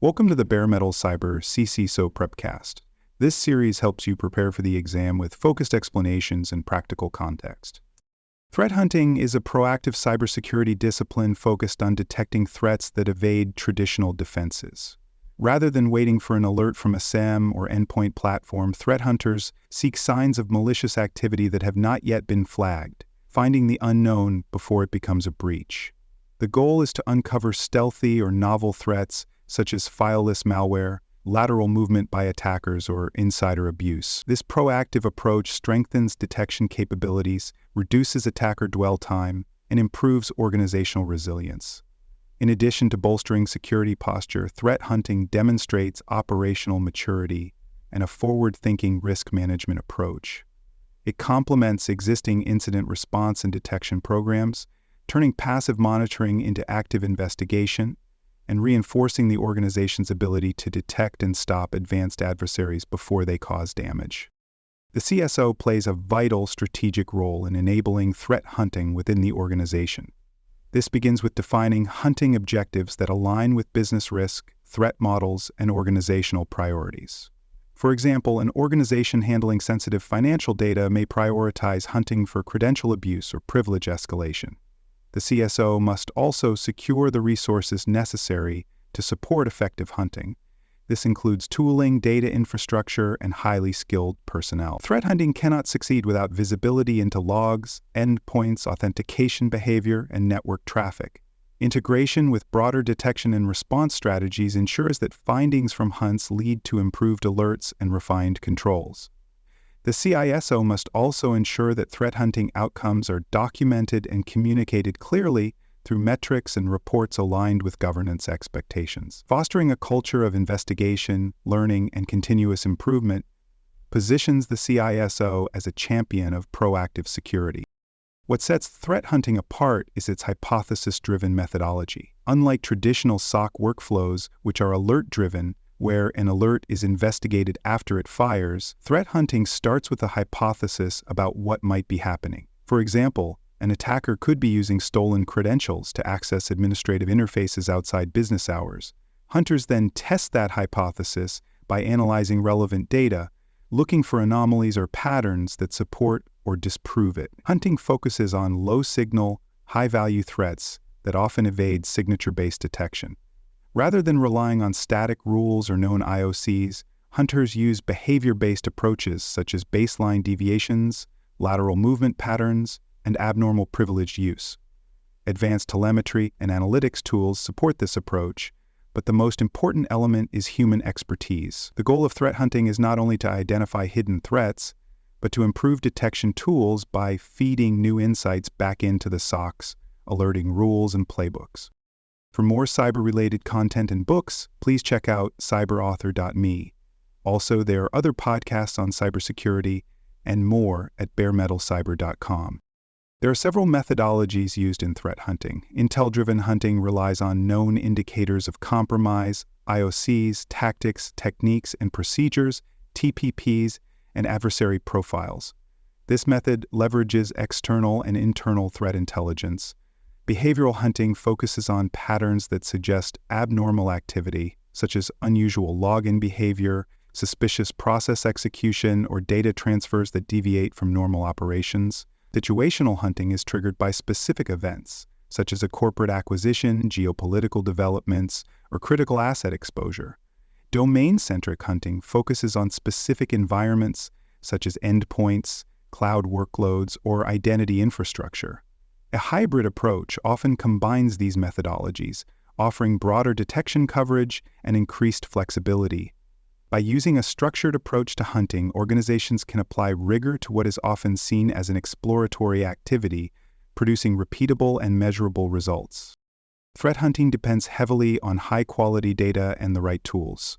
Welcome to the Bare Metal Cyber CISO Prepcast. This series helps you prepare for the exam with focused explanations and practical context. Threat hunting is a proactive cybersecurity discipline focused on detecting threats that evade traditional defenses. Rather than waiting for an alert from a SIEM or endpoint platform, threat hunters seek signs of malicious activity that have not yet been flagged, finding the unknown before it becomes a breach. The goal is to uncover stealthy or novel threats such as fileless malware, lateral movement by attackers, or insider abuse. This proactive approach strengthens detection capabilities, reduces attacker dwell time, and improves organizational resilience. In addition to bolstering security posture, threat hunting demonstrates operational maturity and a forward-thinking risk management approach. It complements existing incident response and detection programs, turning passive monitoring into active investigation, and reinforcing the organization's ability to detect and stop advanced adversaries before they cause damage. The CISO plays a vital strategic role in enabling threat hunting within the organization. This begins with defining hunting objectives that align with business risk, threat models, and organizational priorities. For example, an organization handling sensitive financial data may prioritize hunting for credential abuse or privilege escalation. The CISO must also secure the resources necessary to support effective hunting. This includes tooling, data infrastructure, and highly skilled personnel. Threat hunting cannot succeed without visibility into logs, endpoints, authentication behavior, and network traffic. Integration with broader detection and response strategies ensures that findings from hunts lead to improved alerts and refined controls. The CISO must also ensure that threat hunting outcomes are documented and communicated clearly through metrics and reports aligned with governance expectations. Fostering a culture of investigation, learning, and continuous improvement positions the CISO as a champion of proactive security. What sets threat hunting apart is its hypothesis-driven methodology. Unlike traditional SOC workflows, which are alert-driven, where an alert is investigated after it fires, threat hunting starts with a hypothesis about what might be happening. For example, an attacker could be using stolen credentials to access administrative interfaces outside business hours. Hunters then test that hypothesis by analyzing relevant data, looking for anomalies or patterns that support or disprove it. Hunting focuses on low-signal, high-value threats that often evade signature-based detection. Rather than relying on static rules or known IOCs, hunters use behavior-based approaches such as baseline deviations, lateral movement patterns, and abnormal privileged use. Advanced telemetry and analytics tools support this approach, but the most important element is human expertise. The goal of threat hunting is not only to identify hidden threats, but to improve detection tools by feeding new insights back into the SOCs, alerting rules and playbooks. For more cyber-related content and books, please check out cyberauthor.me. Also, there are other podcasts on cybersecurity and more at baremetalcyber.com. There are several methodologies used in threat hunting. Intel-driven hunting relies on known indicators of compromise, IOCs, tactics, techniques, and procedures, TPPs, and adversary profiles. This method leverages external and internal threat intelligence. Behavioral hunting focuses on patterns that suggest abnormal activity, such as unusual login behavior, suspicious process execution, or data transfers that deviate from normal operations. Situational hunting is triggered by specific events, such as a corporate acquisition, geopolitical developments, or critical asset exposure. Domain-centric hunting focuses on specific environments, such as endpoints, cloud workloads, or identity infrastructure. A hybrid approach often combines these methodologies, offering broader detection coverage and increased flexibility. By using a structured approach to hunting, organizations can apply rigor to what is often seen as an exploratory activity, producing repeatable and measurable results. Threat hunting depends heavily on high-quality data and the right tools.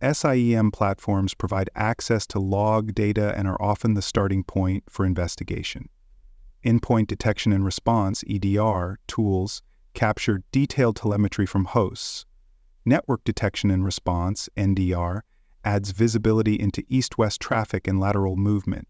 SIEM platforms provide access to log data and are often the starting point for investigation. Endpoint detection and response (EDR) tools capture detailed telemetry from hosts. Network detection and response (NDR) adds visibility into east-west traffic and lateral movement.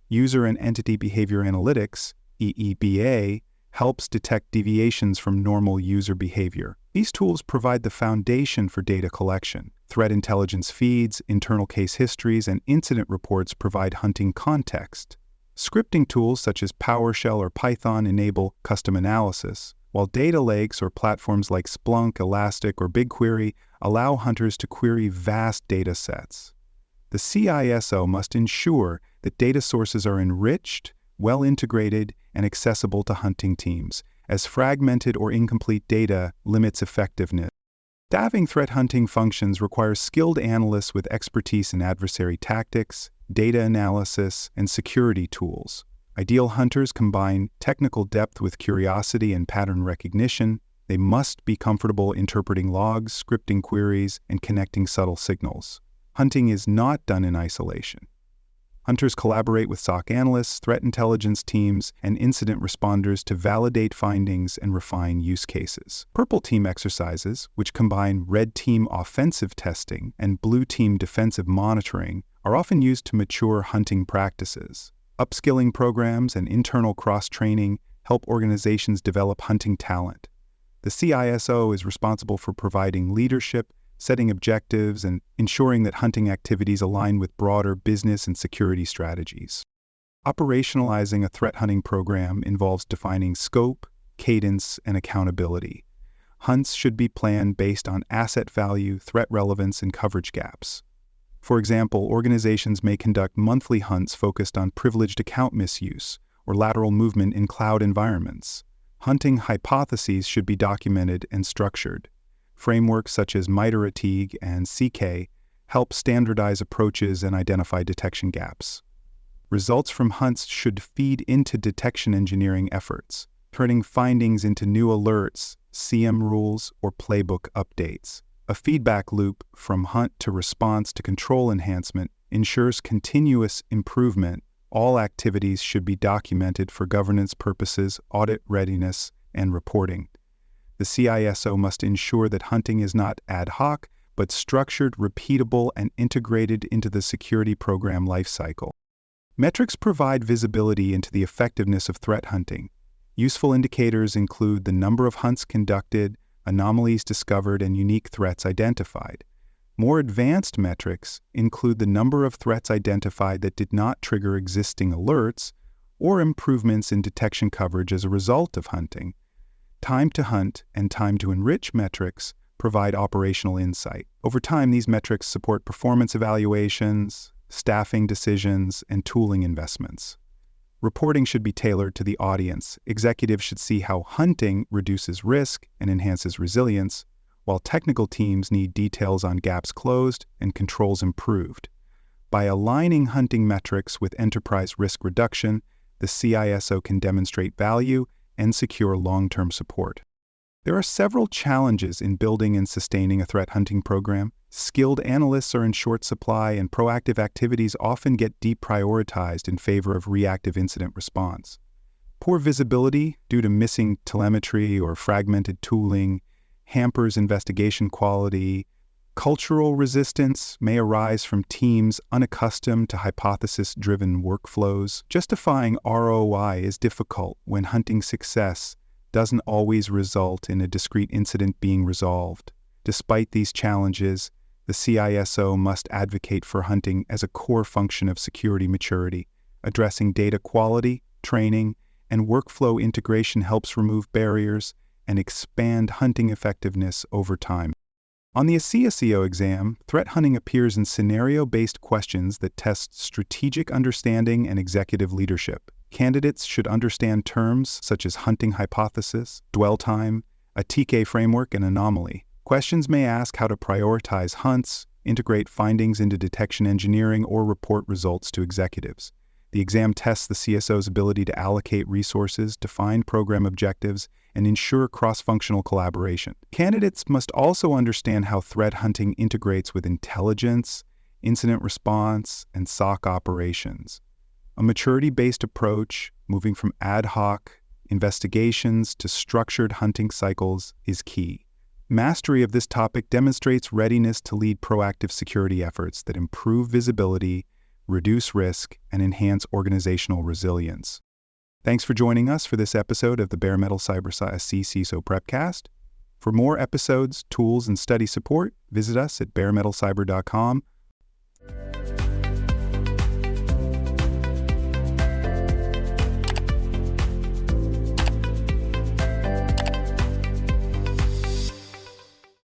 User and entity behavior analytics (EEBA) helps detect deviations from normal user behavior. These tools provide the foundation for data collection. Threat intelligence feeds, internal case histories, and incident reports provide hunting context. Scripting tools such as PowerShell or Python enable custom analysis, while data lakes or platforms like Splunk, Elastic, or BigQuery allow hunters to query vast data sets. The CISO must ensure that data sources are enriched, well-integrated, and accessible to hunting teams, as fragmented or incomplete data limits effectiveness. Staffing threat hunting functions requires skilled analysts with expertise in adversary tactics, data analysis, and security tools. Ideal hunters combine technical depth with curiosity and pattern recognition. They must be comfortable interpreting logs, scripting queries, and connecting subtle signals. Hunting is not done in isolation. Hunters collaborate with SOC analysts, threat intelligence teams, and incident responders to validate findings and refine use cases. Purple team exercises, which combine red team offensive testing and blue team defensive monitoring, are often used to mature hunting practices. Upskilling programs and internal cross-training help organizations develop hunting talent. The CISO is responsible for providing leadership, setting objectives, and ensuring that hunting activities align with broader business and security strategies. Operationalizing a threat hunting program involves defining scope, cadence, and accountability. Hunts should be planned based on asset value, threat relevance, and coverage gaps. For example, organizations may conduct monthly hunts focused on privileged account misuse or lateral movement in cloud environments. Hunting hypotheses should be documented and structured. Frameworks such as MITRE ATT&CK and CK help standardize approaches and identify detection gaps. Results from hunts should feed into detection engineering efforts, turning findings into new alerts, CM rules, or playbook updates. A feedback loop from hunt to response to control enhancement ensures continuous improvement. All activities should be documented for governance purposes, audit readiness, and reporting. The CISO must ensure that hunting is not ad hoc, but structured, repeatable, and integrated into the security program lifecycle. Metrics provide visibility into the effectiveness of threat hunting. Useful indicators include the number of hunts conducted, anomalies discovered, and unique threats identified. More advanced metrics include the number of threats identified that did not trigger existing alerts or improvements in detection coverage as a result of hunting. Time to hunt and time to enrich metrics provide operational insight. Over time, these metrics support performance evaluations, staffing decisions, and tooling investments. Reporting should be tailored to the audience. Executives should see how hunting reduces risk and enhances resilience, while technical teams need details on gaps closed and controls improved. By aligning hunting metrics with enterprise risk reduction, the CISO can demonstrate value and secure long-term support. There are several challenges in building and sustaining a threat hunting program. Skilled analysts are in short supply, and proactive activities often get deprioritized in favor of reactive incident response. Poor visibility due to missing telemetry or fragmented tooling hampers investigation quality. Cultural resistance may arise from teams unaccustomed to hypothesis-driven workflows. Justifying ROI is difficult when hunting success doesn't always result in a discrete incident being resolved. Despite these challenges, the CISO must advocate for hunting as a core function of security maturity. Addressing data quality, training, and workflow integration helps remove barriers and expand hunting effectiveness over time. On the CISO exam, threat hunting appears in scenario-based questions that test strategic understanding and executive leadership. Candidates should understand terms such as hunting hypothesis, dwell time, a TK framework, and anomaly. Questions may ask how to prioritize hunts, integrate findings into detection engineering, or report results to executives. The exam tests the CISO's ability to allocate resources, define program objectives, and ensure cross-functional collaboration. Candidates must also understand how threat hunting integrates with intelligence, incident response, and SOC operations. A maturity-based approach, moving from ad hoc investigations to structured hunting cycles, is key. Mastery of this topic demonstrates readiness to lead proactive security efforts that improve visibility, reduce risk, and enhance organizational resilience. Thanks for joining us for this episode of the Bare Metal Cyber CISO Prepcast. For more episodes, tools, and study support, visit us at baremetalcyber.com